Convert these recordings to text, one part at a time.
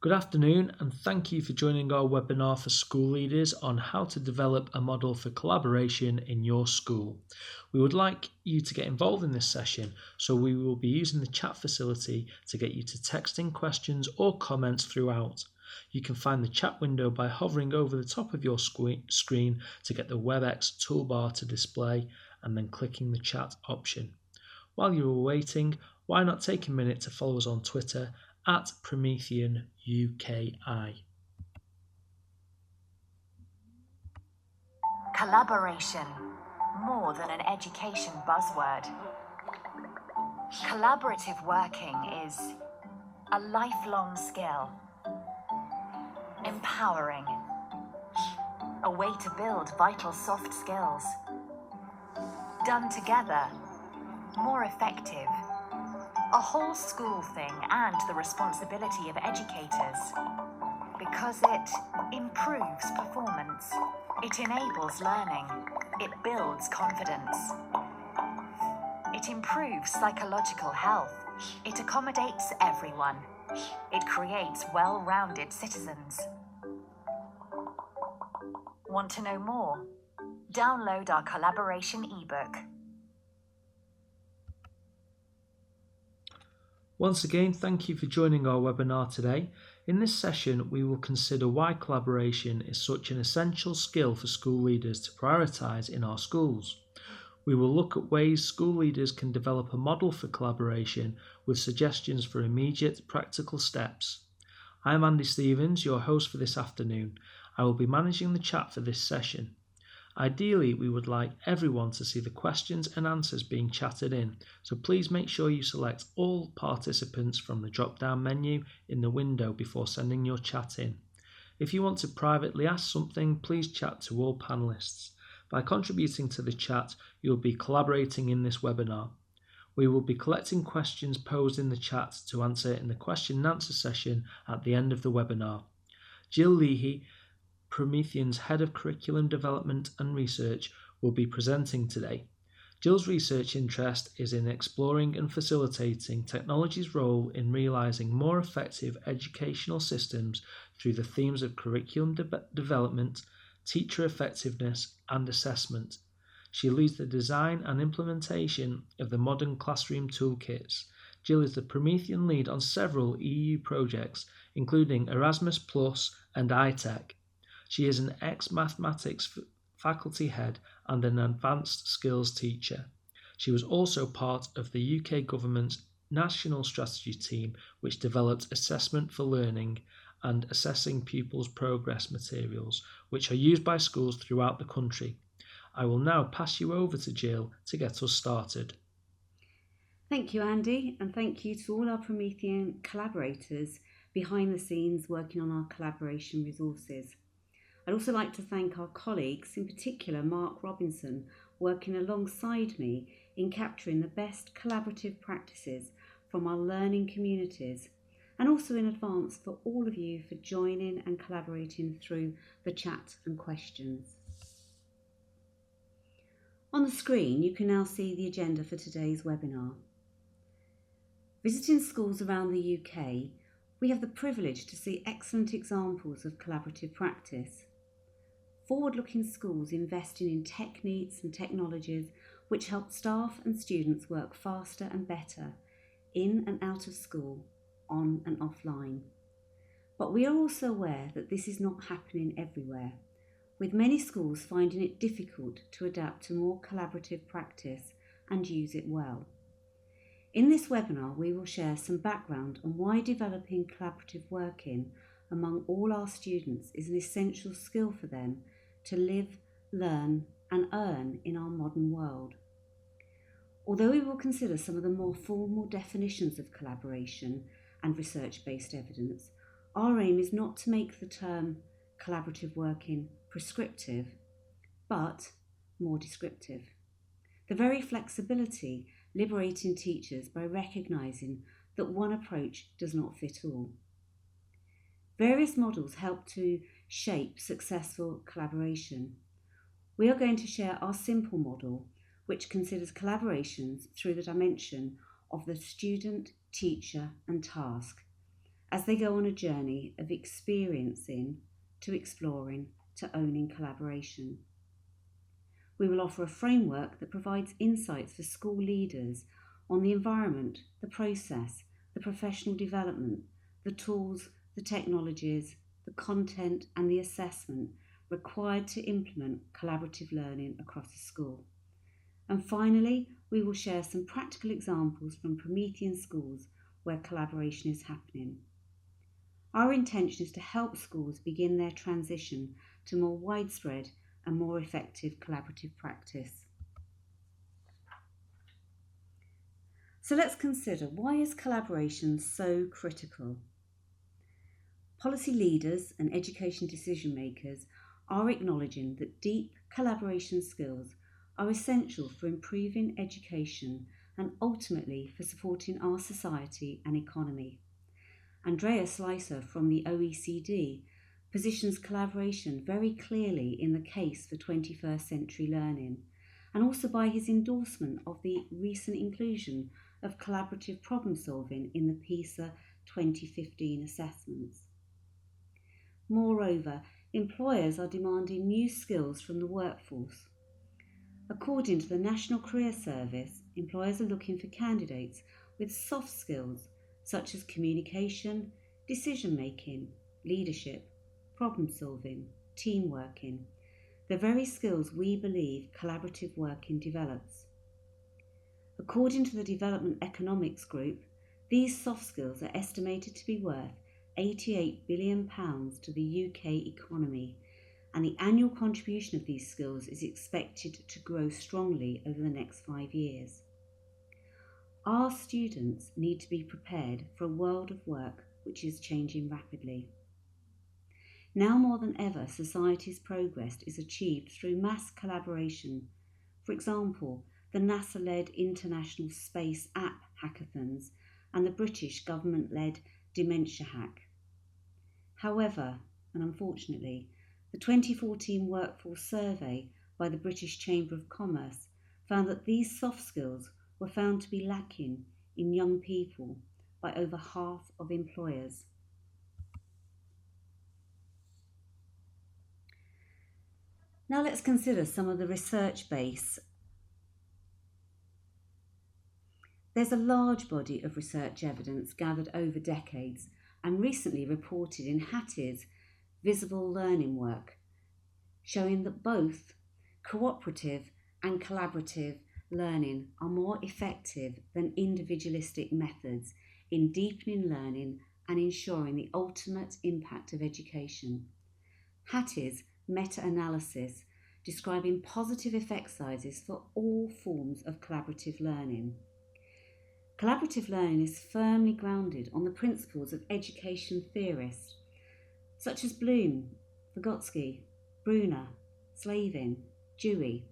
Good afternoon, and thank you for joining our webinar for school leaders on how to develop a model for collaboration in your school. We would like you to get involved in this session, so we will be using the chat facility to get you to text in questions or comments throughout. You can find the chat window by hovering over the top of your screen to get the WebEx toolbar to display and then clicking the chat option. While you are waiting, why not take a minute to follow us on Twitter at Promethean UKI. Collaboration, more than an education buzzword. Collaborative working is a lifelong skill, empowering, a way to build vital soft skills. Done together, more effective, a whole school thing and the responsibility of educators, because it improves performance, it enables learning, it builds confidence, it improves psychological health, it accommodates everyone, it creates well-rounded citizens. Want to know more? Download our collaboration ebook. Once again, thank you for joining our webinar today. In this session, we will consider why collaboration is such an essential skill for school leaders to prioritise in our schools. We will look at ways school leaders can develop a model for collaboration with suggestions for immediate practical steps. I'm Andy Stevens, your host for this afternoon. I will be managing the chat for this session. Ideally, we would like everyone to see the questions and answers being chatted in, so please make sure you select all participants from the drop-down menu in the window before sending your chat in. If you want to privately ask something, please chat to all panellists. By contributing to the chat, you'll be collaborating in this webinar. We will be collecting questions posed in the chat to answer in the question and answer session at the end of the webinar. Jill Leahy, Promethean's Head of Curriculum Development and Research, will be presenting today. Jill's research interest is in exploring and facilitating technology's role in realising more effective educational systems through the themes of curriculum development, teacher effectiveness, and assessment. She leads the design and implementation of the modern classroom toolkits. Jill is the Promethean lead on several EU projects, including Erasmus Plus and iTech. She is an ex-mathematics faculty head and an advanced skills teacher. She was also part of the UK government's national strategy team, which developed assessment for learning and assessing pupils' progress materials, which are used by schools throughout the country. I will now pass you over to Jill to get us started. Thank you, Andy, and thank you to all our Promethean collaborators behind the scenes working on our collaboration resources. I'd also like to thank our colleagues, in particular Mark Robinson, working alongside me in capturing the best collaborative practices from our learning communities, and also in advance for all of you for joining and collaborating through the chat and questions. On the screen, you can now see the agenda for today's webinar. Visiting schools around the UK, we have the privilege to see excellent examples of collaborative practice. Forward-looking schools investing in techniques and technologies which help staff and students work faster and better in and out of school, on and offline. But we are also aware that this is not happening everywhere, with many schools finding it difficult to adapt to more collaborative practice and use it well. In this webinar, we will share some background on why developing collaborative working among all our students is an essential skill for them to live, learn and earn in our modern world. Although we will consider some of the more formal definitions of collaboration and research-based evidence, our aim is not to make the term collaborative working prescriptive, but more descriptive. The very flexibility liberating teachers by recognising that one approach does not fit all. Various models help to shape successful collaboration. We are going to share our simple model, which considers collaborations through the dimension of the student, teacher and task, as they go on a journey of experiencing to exploring to owning collaboration. We will offer a framework that provides insights for school leaders on the environment, the process, the professional development, the tools, the technologies, the content and the assessment required to implement collaborative learning across the school. And finally, we will share some practical examples from Promethean schools where collaboration is happening. Our intention is to help schools begin their transition to more widespread and more effective collaborative practice. So let's consider, why is collaboration so critical? Policy leaders and education decision makers are acknowledging that deep collaboration skills are essential for improving education and ultimately for supporting our society and economy. Andrea Slicer from the OECD positions collaboration very clearly in the case for 21st century learning, and also by his endorsement of the recent inclusion of collaborative problem solving in the PISA 2015 assessments. Moreover, employers are demanding new skills from the workforce. According to the National Career Service, employers are looking for candidates with soft skills such as communication, decision making, leadership, problem solving, team working, the very skills we believe collaborative working develops. According to the Development Economics Group, these soft skills are estimated to be worth £88 billion to the UK economy, and the annual contribution of these skills is expected to grow strongly over the next 5 years. Our students need to be prepared for a world of work which is changing rapidly. Now more than ever, society's progress is achieved through mass collaboration. For example, the NASA-led International Space App Hackathons and the British government-led Dementia Hack. However, and unfortunately, the 2014 Workforce Survey by the British Chamber of Commerce found that these soft skills were found to be lacking in young people by over half of employers. Now let's consider some of the research base. There's a large body of research evidence gathered over decades and recently reported in Hattie's Visible Learning work, showing that both cooperative and collaborative learning are more effective than individualistic methods in deepening learning and ensuring the ultimate impact of education. Hattie's meta-analysis describing positive effect sizes for all forms of collaborative learning. Collaborative learning is firmly grounded on the principles of education theorists such as Bloom, Vygotsky, Bruner, Slavin, Dewey,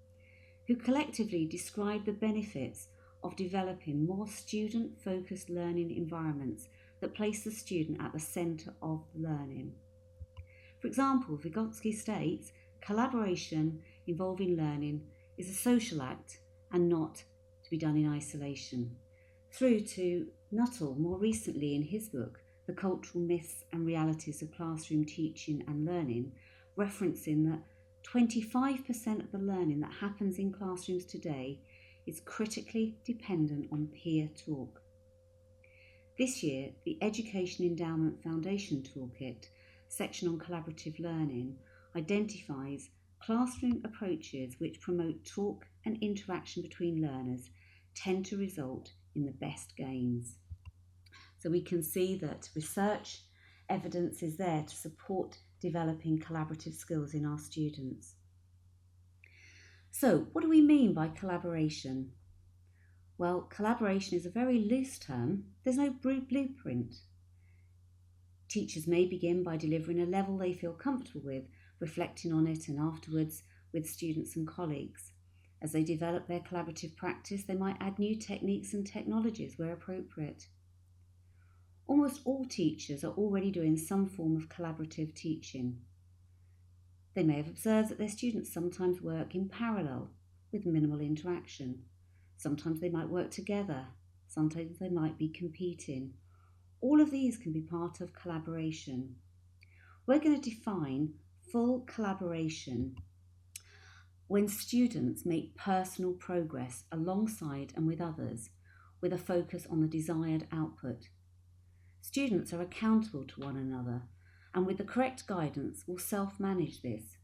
who collectively describe the benefits of developing more student-focused learning environments that place the student at the centre of learning. For example, Vygotsky states, collaboration involving learning is a social act and not to be done in isolation, through to Nuttall more recently in his book, The Cultural Myths and Realities of Classroom Teaching and Learning, referencing that 25% of the learning that happens in classrooms today is critically dependent on peer talk. This year, the Education Endowment Foundation Toolkit section on collaborative learning identifies classroom approaches which promote talk and interaction between learners tend to result in the best gains. So we can see that research evidence is there to support developing collaborative skills in our students. So what do we mean by collaboration? Well, collaboration is a very loose term. There's no blueprint. Teachers may begin by delivering a level they feel comfortable with, reflecting on it and afterwards with students and colleagues. As they develop their collaborative practice, they might add new techniques and technologies where appropriate. Almost all teachers are already doing some form of collaborative teaching. They may have observed that their students sometimes work in parallel with minimal interaction. Sometimes they might work together, sometimes they might be competing, All of these can be part of collaboration. We're going to define full collaboration when students make personal progress alongside and with others, with a focus on the desired output. Students are accountable to one another, and with the correct guidance will self-manage this.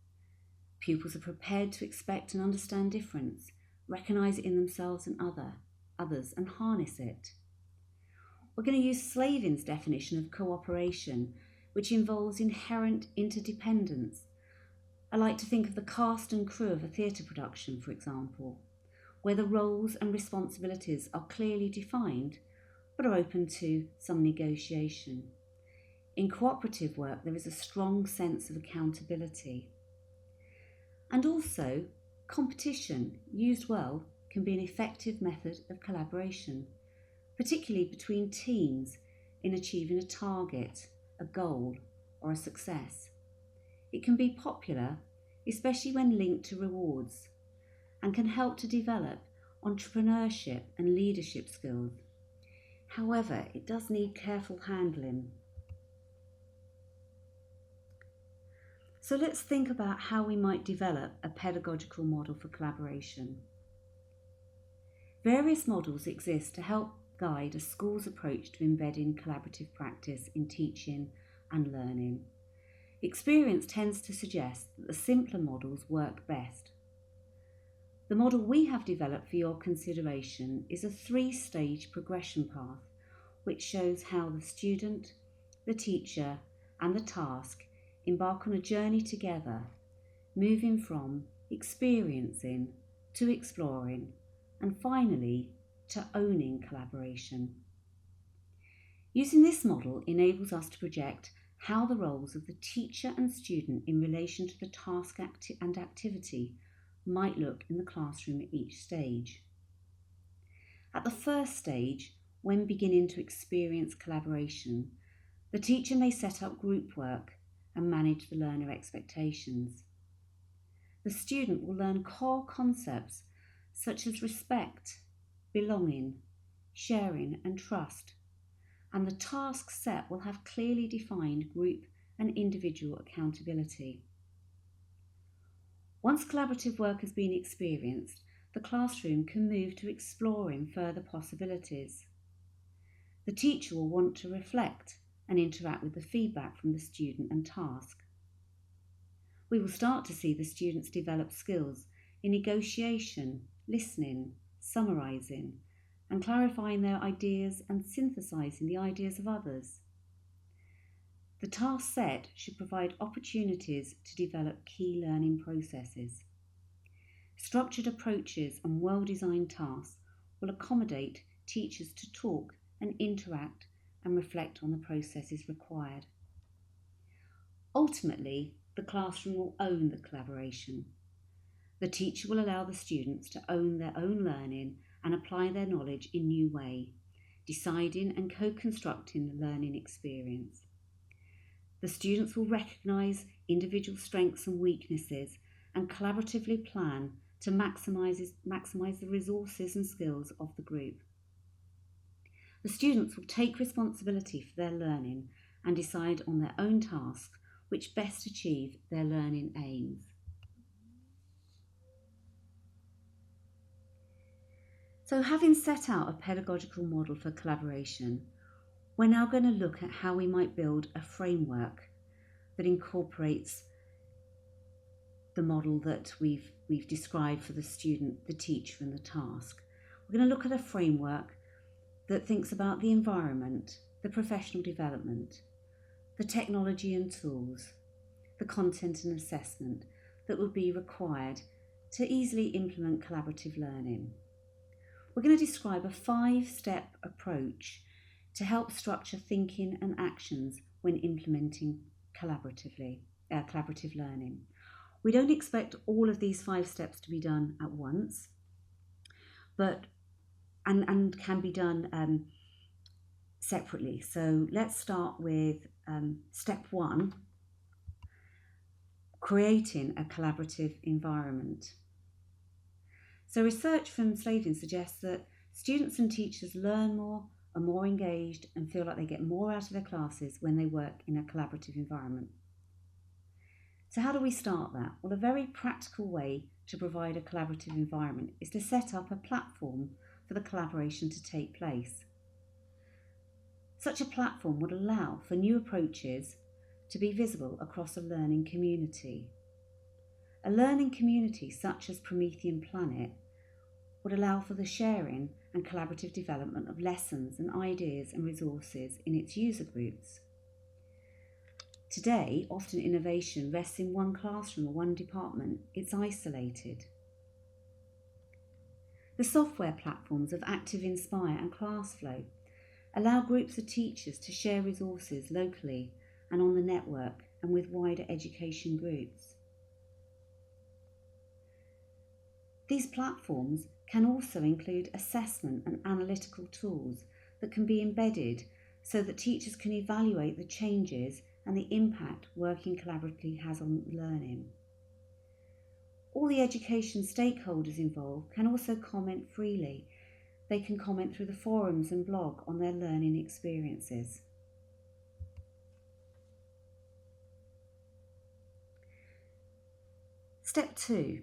Pupils are prepared to expect and understand difference, recognise it in themselves and others, and harness it. We're going to use Slavin's definition of cooperation, which involves inherent interdependence. I like to think of the cast and crew of a theatre production, for example, where the roles and responsibilities are clearly defined, but are open to some negotiation. In cooperative work, there is a strong sense of accountability. And also, competition, used well, can be an effective method of collaboration, particularly between teams in achieving a target, a goal, or a success. It can be popular, especially when linked to rewards, and can help to develop entrepreneurship and leadership skills. However, it does need careful handling. So let's think about how we might develop a pedagogical model for collaboration. Various models exist to help guide a school's approach to embedding collaborative practice in teaching and learning. Experience tends to suggest that the simpler models work best. The model we have developed for your consideration is a 3-stage progression path which shows how the student, the teacher, and the task embark on a journey together, moving from experiencing to exploring, and finally to owning collaboration. Using this model enables us to project how the roles of the teacher and student in relation to the task and activity might look in the classroom at each stage. At the first stage, when beginning to experience collaboration, the teacher may set up group work and manage the learner expectations. The student will learn core concepts such as respect, belonging, sharing, and trust, and the task set will have clearly defined group and individual accountability. Once collaborative work has been experienced, the classroom can move to exploring further possibilities. The teacher will want to reflect and interact with the feedback from the student and task. We will start to see the students develop skills in negotiation, listening, summarising, and clarifying their ideas and synthesising the ideas of others. The task set should provide opportunities to develop key learning processes. Structured approaches and well-designed tasks will accommodate teachers to talk and interact and reflect on the processes required. Ultimately, the classroom will own the collaboration. The teacher will allow the students to own their own learning and apply their knowledge in new ways, deciding and co-constructing the learning experience. The students will recognise individual strengths and weaknesses and collaboratively plan to maximise the resources and skills of the group. The students will take responsibility for their learning and decide on their own tasks which best achieve their learning aims. So, having set out a pedagogical model for collaboration, we're now going to look at how we might build a framework that incorporates the model that we've described for the student, the teacher, and the task. We're going to look at a framework that thinks about the environment, the professional development, the technology and tools, the content and assessment that would be required to easily implement collaborative learning. We're going to describe a 5-step approach to help structure thinking and actions when implementing collaborative learning. We don't expect all of these 5 steps to be done at once, but and can be done separately. So let's start with step 1, creating a collaborative environment. So research from Slavin suggests that students and teachers learn more, are more engaged and feel like they get more out of their classes when they work in a collaborative environment. So how do we start that? Well, a very practical way to provide a collaborative environment is to set up a platform for the collaboration to take place. Such a platform would allow for new approaches to be visible across a learning community. A learning community such as Promethean Planet would allow for the sharing and collaborative development of lessons and ideas and resources in its user groups. Today, often innovation rests in one classroom or one department. It's isolated. The software platforms of ActiveInspire and ClassFlow allow groups of teachers to share resources locally and on the network and with wider education groups. These platforms can also include assessment and analytical tools that can be embedded so that teachers can evaluate the changes and the impact working collaboratively has on learning. All the education stakeholders involved can also comment freely. They can comment through the forums and blog on their learning experiences. Step 2.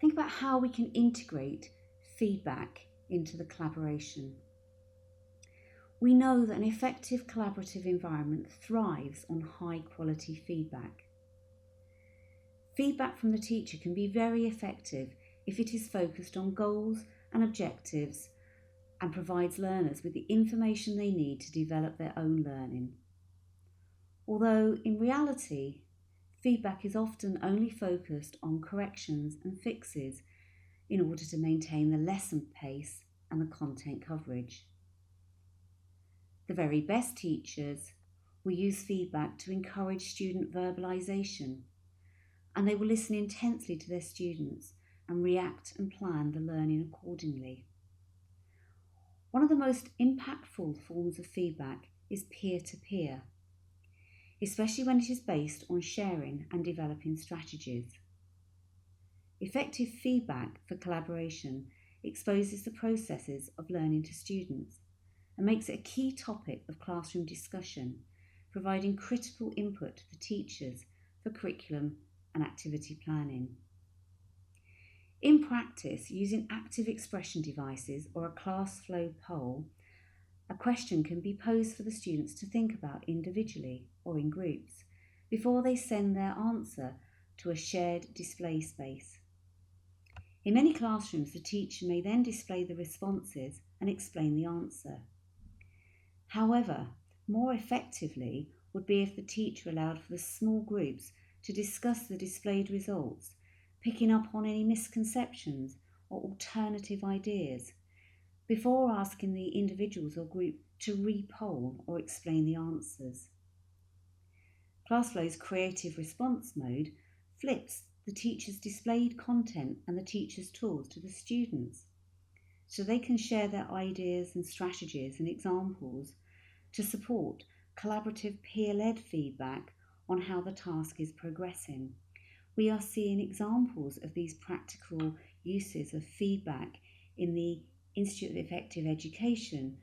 Think about how we can integrate feedback into the collaboration. We know that an effective collaborative environment thrives on high quality feedback. Feedback from the teacher can be very effective if it is focused on goals and objectives and provides learners with the information they need to develop their own learning. Although in reality, feedback is often only focused on corrections and fixes in order to maintain the lesson pace and the content coverage. The very best teachers will use feedback to encourage student verbalisation, and they will listen intensely to their students and react and plan the learning accordingly. One of the most impactful forms of feedback is peer-to-peer, especially when it is based on sharing and developing strategies. Effective feedback for collaboration exposes the processes of learning to students and makes it a key topic of classroom discussion, providing critical input to the teachers for curriculum and activity planning. In practice, using active expression devices or a ClassFlow poll, a question can be posed for the students to think about individually or in groups before they send their answer to a shared display space. In many classrooms, the teacher may then display the responses and explain the answer. However, more effectively would be if the teacher allowed for the small groups to discuss the displayed results, picking up on any misconceptions or alternative ideas, before asking the individuals or group to re-poll or explain the answers. ClassFlow's creative response mode flips the teacher's displayed content and the teacher's tools to the students, so they can share their ideas and strategies and examples to support collaborative peer-led feedback on how the task is progressing. We are seeing examples of these practical uses of feedback in the Institute of Effective Education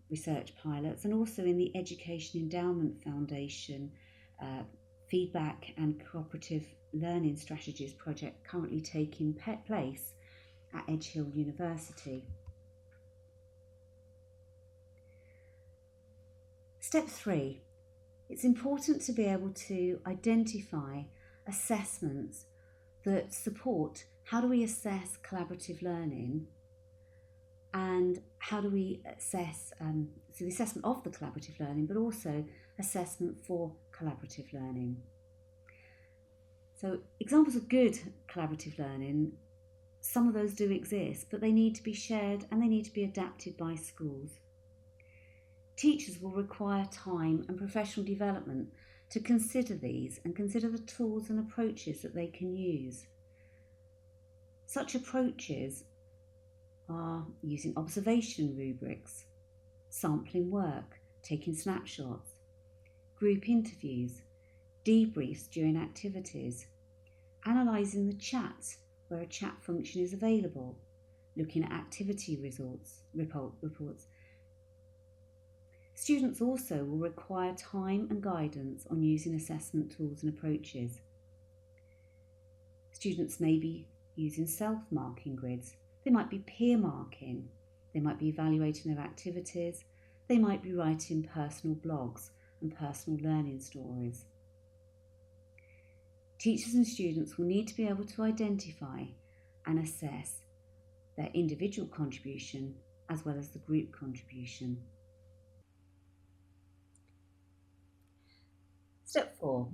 research pilots and also in the Education Endowment Foundation feedback and cooperative learning strategies project currently taking place at Edge Hill University. Step 3. It's important to be able to identify assessments that support how do we assess collaborative learning and how do we assess so the assessment of the collaborative learning, but also assessment for collaborative learning. So examples of good collaborative learning, some of those do exist, but they need to be shared and they need to be adapted by schools. Teachers will require time and professional development to consider these and consider the tools and approaches that they can use. Such approaches are using observation rubrics, sampling work, taking snapshots, group interviews, debriefs during activities, analysing the chats where a chat function is available, looking at activity reports, Students also will require time and guidance on using assessment tools and approaches. Students may be using self-marking grids. They might be peer marking. They might be evaluating their activities. They might be writing personal blogs and personal learning stories. Teachers and students will need to be able to identify and assess their individual contribution as well as the group contribution. Step 4.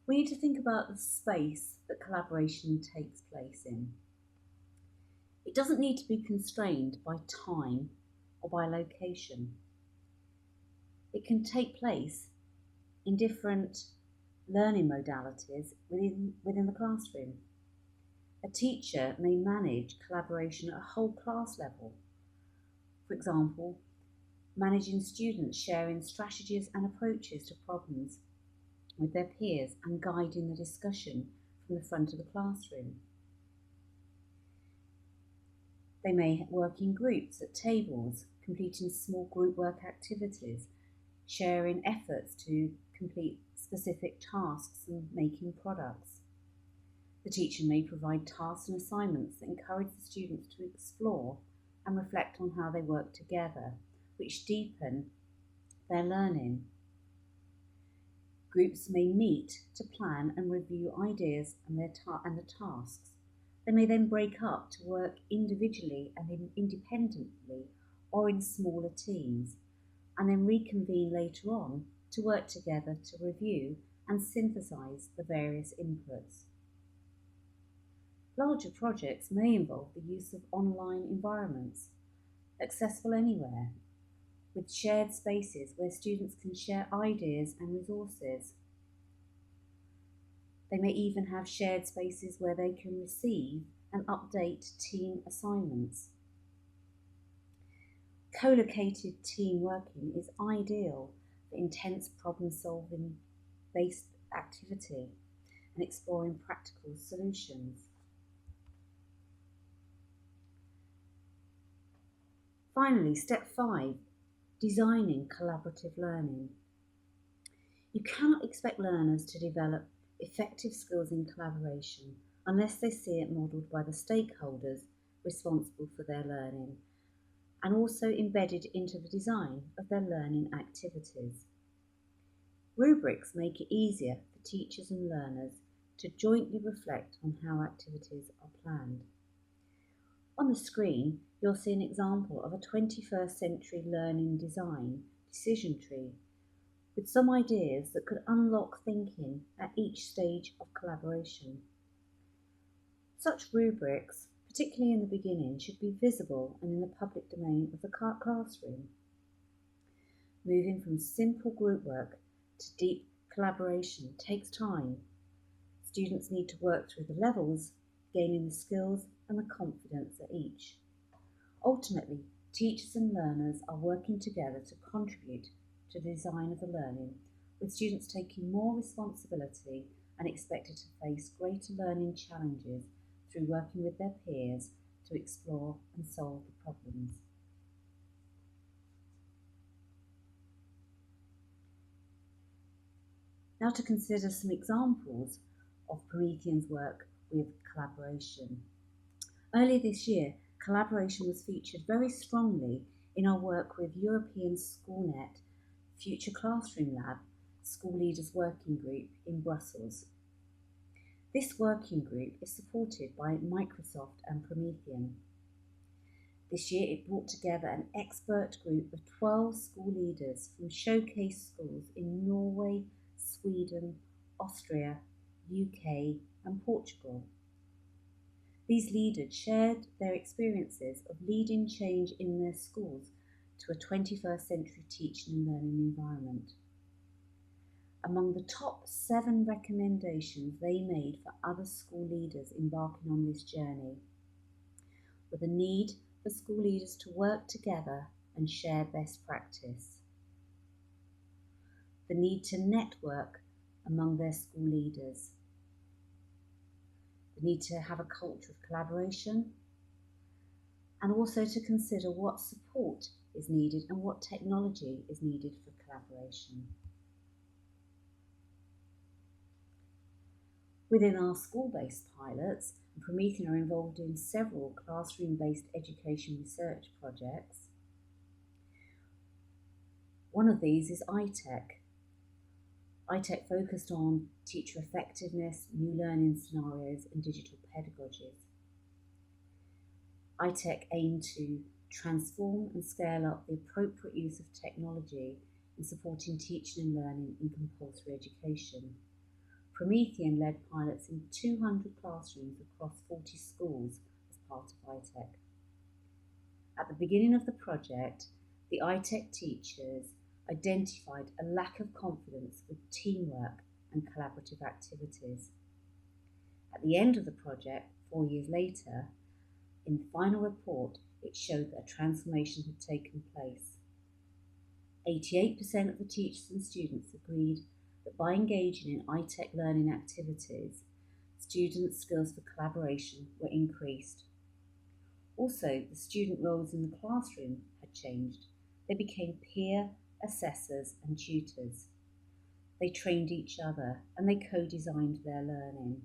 We need to think about the space that collaboration takes place in. It doesn't need to be constrained by time or by location. It can take place in different learning modalities within the classroom. A teacher may manage collaboration at a whole class level. For example, managing students sharing strategies and approaches to problems with their peers and guiding the discussion from the front of the classroom. They may work in groups at tables, completing small group work activities, sharing efforts to complete specific tasks and making products. The teacher may provide tasks and assignments that encourage the students to explore and reflect on how they work together, which deepen their learning. Groups may meet to plan and review ideas and the tasks. They may then break up to work individually and independently or in smaller teams, and then reconvene later on to work together to review and synthesize the various inputs. Larger projects may involve the use of online environments, accessible anywhere, with shared spaces where students can share ideas and resources. They may even have shared spaces where they can receive and update team assignments. Co-located team working is ideal for intense problem-solving based activity and exploring practical solutions. Finally, step 5, designing collaborative learning. You cannot expect learners to develop effective skills in collaboration unless they see it modelled by the stakeholders responsible for their learning and also embedded into the design of their learning activities. Rubrics make it easier for teachers and learners to jointly reflect on how activities are planned. On the screen, you'll see an example of a 21st century learning design decision tree with some ideas that could unlock thinking at each stage of collaboration. Such rubrics, particularly in the beginning, should be visible and in the public domain of the classroom. Moving from simple group work to deep collaboration takes time. Students need to work through the levels, gaining the skills and the confidence at each. Ultimately, teachers and learners are working together to contribute to the design of the learning, with students taking more responsibility and expected to face greater learning challenges through working with their peers to explore and solve the problems. Now to consider some examples of Promethean's work with collaboration. Earlier this year, collaboration was featured very strongly in our work with European SchoolNet Future Classroom Lab School Leaders Working Group in Brussels. This working group is supported by Microsoft and Promethean. This year it brought together an expert group of 12 school leaders from showcase schools in Norway, Sweden, Austria, UK and Portugal. These leaders shared their experiences of leading change in their schools to a 21st century teaching and learning environment. Among the top 7 recommendations they made for other school leaders embarking on this journey were the need for school leaders to work together and share best practice, the need to network among their school leaders, the need to have a culture of collaboration, and also to consider what support is needed and what technology is needed for collaboration. Within our school-based pilots, Promethean are involved in several classroom-based education research projects. One of these is iTech. iTech focused on teacher effectiveness, new learning scenarios and digital pedagogies. iTech aimed to transform and scale up the appropriate use of technology in supporting teaching and learning in compulsory education. Promethean led pilots in 200 classrooms across 40 schools as part of iTech. At the beginning of the project, the iTech teachers identified a lack of confidence with teamwork and collaborative activities. At the end of the project, 4 years later, in the final report, it showed that a transformation had taken place. 88% of the teachers and students agreed that by engaging in iTech learning activities, students' skills for collaboration were increased. Also, the student roles in the classroom had changed. They became peer assessors and tutors. They trained each other and they co-designed their learning.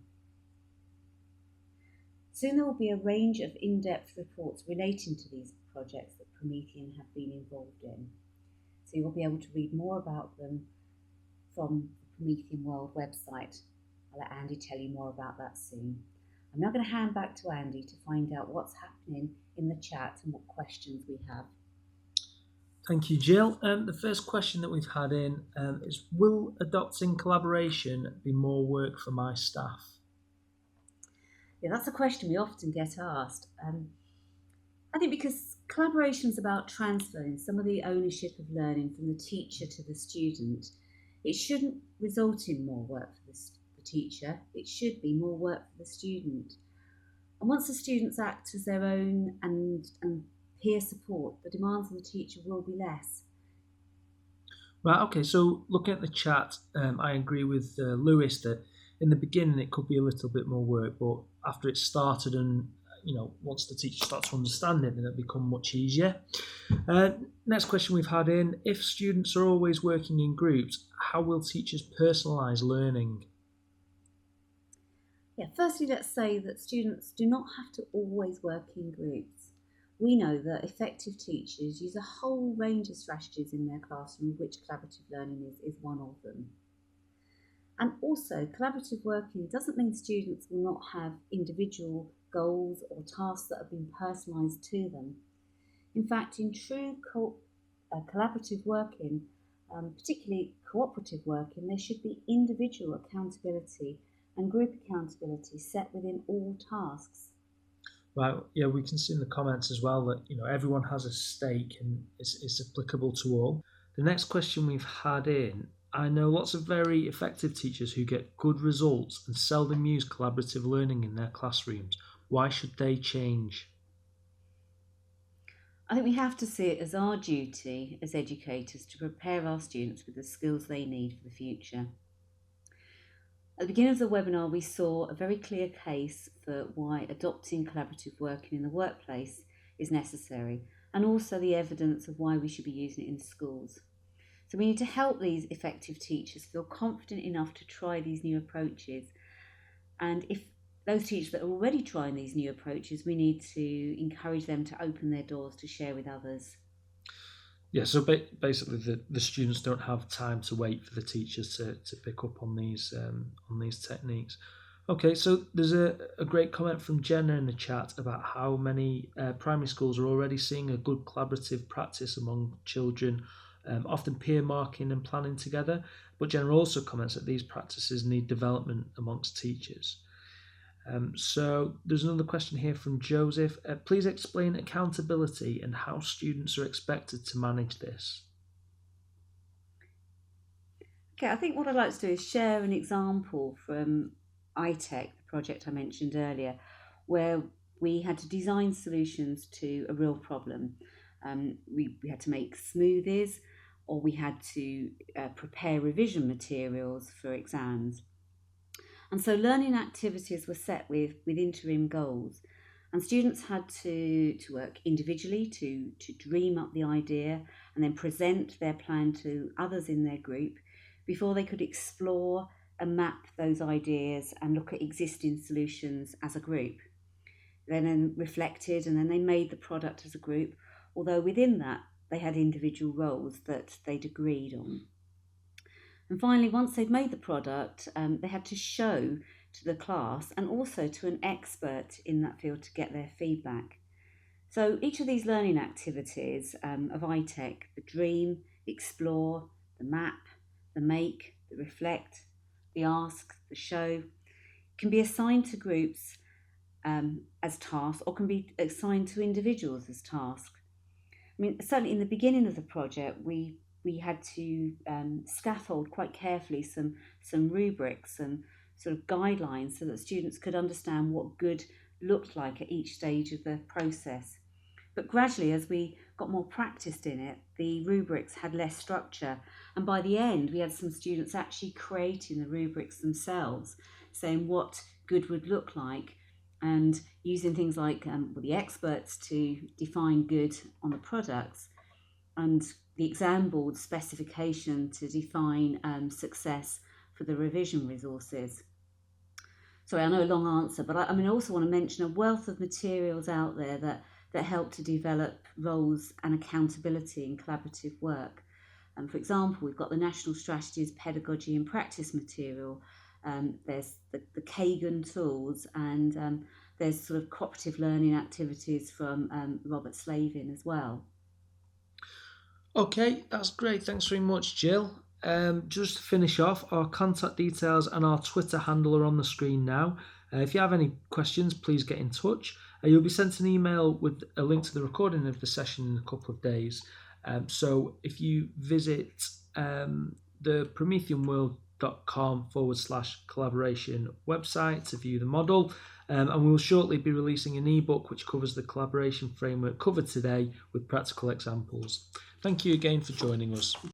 Soon there will be a range of in-depth reports relating to these projects that Promethean have been involved in. So you will be able to read more about them from the Promethean World website. I'll let Andy tell you more about that soon. I'm now going to hand back to Andy to find out what's happening in the chat and what questions we have. Thank you, Jill. The first question that we've had in is, will adopting collaboration be more work for my staff? Yeah, that's a question we often get asked. I think because collaboration is about transferring some of the ownership of learning from the teacher to the student, it shouldn't result in more work for the teacher. It should be more work for the student. And once the students act as their own and peer support, the demands on the teacher will be less. Right, okay, so looking at the chat, I agree with Lewis that in the beginning it could be a little bit more work, but after it's started and once the teacher starts to understand it, then it'll become much easier. Next question we've had in, if students are always working in groups, how will teachers personalise learning? Yeah, firstly, let's say that students do not have to always work in groups. We know that effective teachers use a whole range of strategies in their classroom, of which collaborative learning is one of them. And also, collaborative working doesn't mean students will not have individual goals or tasks that have been personalised to them. In fact, in true collaborative working, particularly cooperative working, there should be individual accountability and group accountability set within all tasks. Right, yeah, we can see in the comments as well that everyone has a stake and it's applicable to all. The next question we've had in, I know lots of very effective teachers who get good results and seldom use collaborative learning in their classrooms. Why should they change? I think we have to see it as our duty as educators to prepare our students with the skills they need for the future. At the beginning of the webinar, we saw a very clear case for why adopting collaborative working in the workplace is necessary, and also the evidence of why we should be using it in schools. So we need to help these effective teachers feel confident enough to try these new approaches. And if those teachers that are already trying these new approaches, we need to encourage them to open their doors to share with others. Yeah, so basically the students don't have time to wait for the teachers to pick up on these techniques. Okay, so there's a great comment from Jenna in the chat about how many primary schools are already seeing a good collaborative practice among children, often peer marking and planning together. But Jenna also comments that these practices need development amongst teachers. So there's another question here from Joseph. Please explain accountability and how students are expected to manage this. Okay, I think what I'd like to do is share an example from iTech, the project I mentioned earlier, where we had to design solutions to a real problem. We had to make smoothies, or we had to prepare revision materials for exams. And so learning activities were set with interim goals. And students had to work individually to dream up the idea and then present their plan to others in their group before they could explore and map those ideas and look at existing solutions as a group. They then reflected and then they made the product as a group, although within that they had individual roles that they'd agreed on. And finally, once they'd made the product, they had to show to the class and also to an expert in that field to get their feedback. So each of these learning activities of iTech, the dream, the explore, the map, the make, the reflect, the ask, the show, can be assigned to groups as tasks or can be assigned to individuals as tasks. I mean, certainly in the beginning of the project, we had to scaffold quite carefully some rubrics and sort of guidelines so that students could understand what good looked like at each stage of the process. But gradually, as we got more practiced in it, the rubrics had less structure. And by the end, we had some students actually creating the rubrics themselves, saying what good would look like and using things like the experts to define good on the products and the exam board specification to define success for the revision resources. Sorry, I know a long answer, but I also want to mention a wealth of materials out there that help to develop roles and accountability in collaborative work. For example, we've got the National Strategies Pedagogy and Practice material. There's the Kagan tools, and there's sort of cooperative learning activities from Robert Slavin as well. Okay, that's great. Thanks very much, Jill. Just to finish off, our contact details and our Twitter handle are on the screen now. If you have any questions, please get in touch. You'll be sent an email with a link to the recording of the session in a couple of days. So if you visit the prometheanworld.com/collaboration website to view the model, and we will shortly be releasing an ebook which covers the collaboration framework covered today with practical examples. Thank you again for joining us.